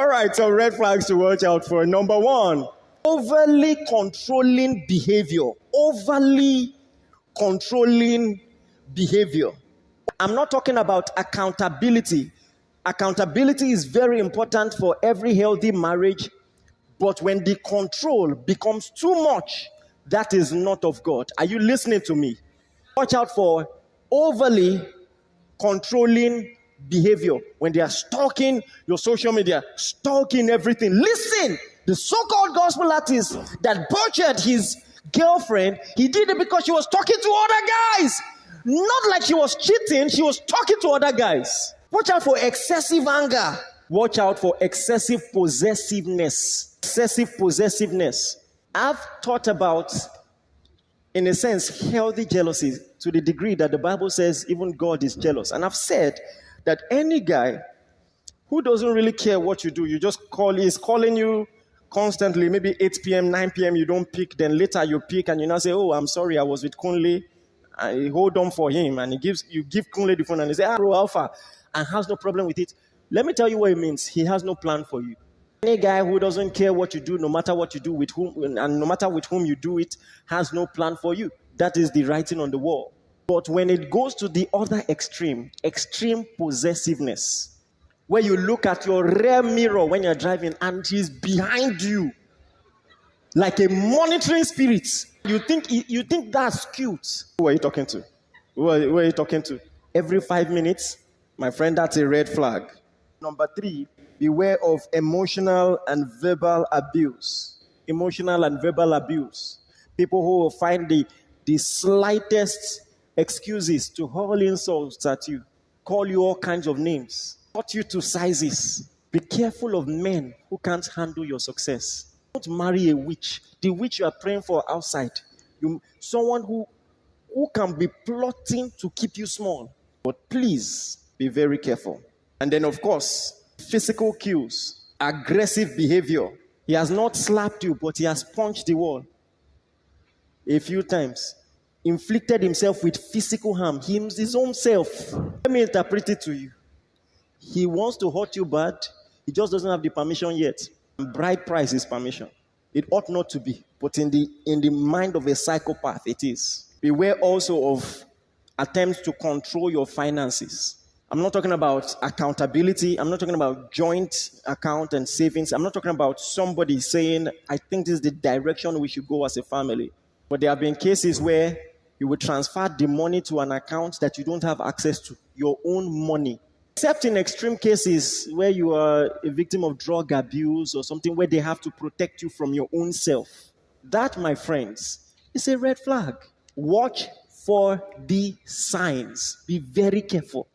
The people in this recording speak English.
All right, so red flags to watch out for. Number one, overly controlling behavior. Overly controlling behavior. I'm not talking about accountability. Accountability is very important for every healthy marriage, but when the control becomes too much, that is not of God. Are you listening to me? Watch out for overly controlling behavior. When they are stalking your social media, stalking everything. Listen, the so-called gospel artist that butchered his girlfriend, he did it because she was talking to other guys. Not like she was cheating, she was talking to other guys. Watch out for excessive anger. Watch out for excessive possessiveness. Excessive possessiveness. I've thought about, in a sense, healthy jealousy to the degree that the Bible says even God is jealous. And I've said that any guy who doesn't really care what you do, you just call, he's calling you constantly, maybe 8 p.m., 9 p.m., you don't pick, then later you pick and you now say, oh, I'm sorry, I was with Kunle. I hold on for him, and you give Kunle the phone and he say, bro, Alpha, and has no problem with it. Let me tell you what it means. He has no plan for you. Any guy who doesn't care what you do, no matter what you do with whom, and no matter with whom you do it, has no plan for you. That is the writing on the wall. But when it goes to the other extreme possessiveness, where you look at your rear mirror when you're driving and he's behind you, like a monitoring spirit, you think that's cute. Who are you talking to? Who are you talking to? Every 5 minutes, my friend, that's a red flag. Number 3, beware of emotional and verbal abuse. Emotional and verbal abuse. People who will find the slightest excuses to hurl insults at you, call you all kinds of names, cut you to sizes. Be careful of men who can't handle your success. Don't marry a witch. The witch you are praying for outside. Someone who can be plotting to keep you small. But please be very careful. And then, of course, physical cues, aggressive behavior. He has not slapped you, but he has punched the wall a few times. Inflicted himself with physical harm. His own self. Let me interpret it to you. He wants to hurt you bad. He just doesn't have the permission yet. Bride price is permission. It ought not to be, but in the mind of a psychopath, it is. Beware also of attempts to control your finances. I'm not talking about accountability. I'm not talking about joint account and savings. I'm not talking about somebody saying, I think this is the direction we should go as a family. But there have been cases where you would transfer the money to an account that you don't have access to, your own money. Except in extreme cases where you are a victim of drug abuse or something where they have to protect you from your own self. That, my friends, is a red flag. Watch for the signs. Be very careful.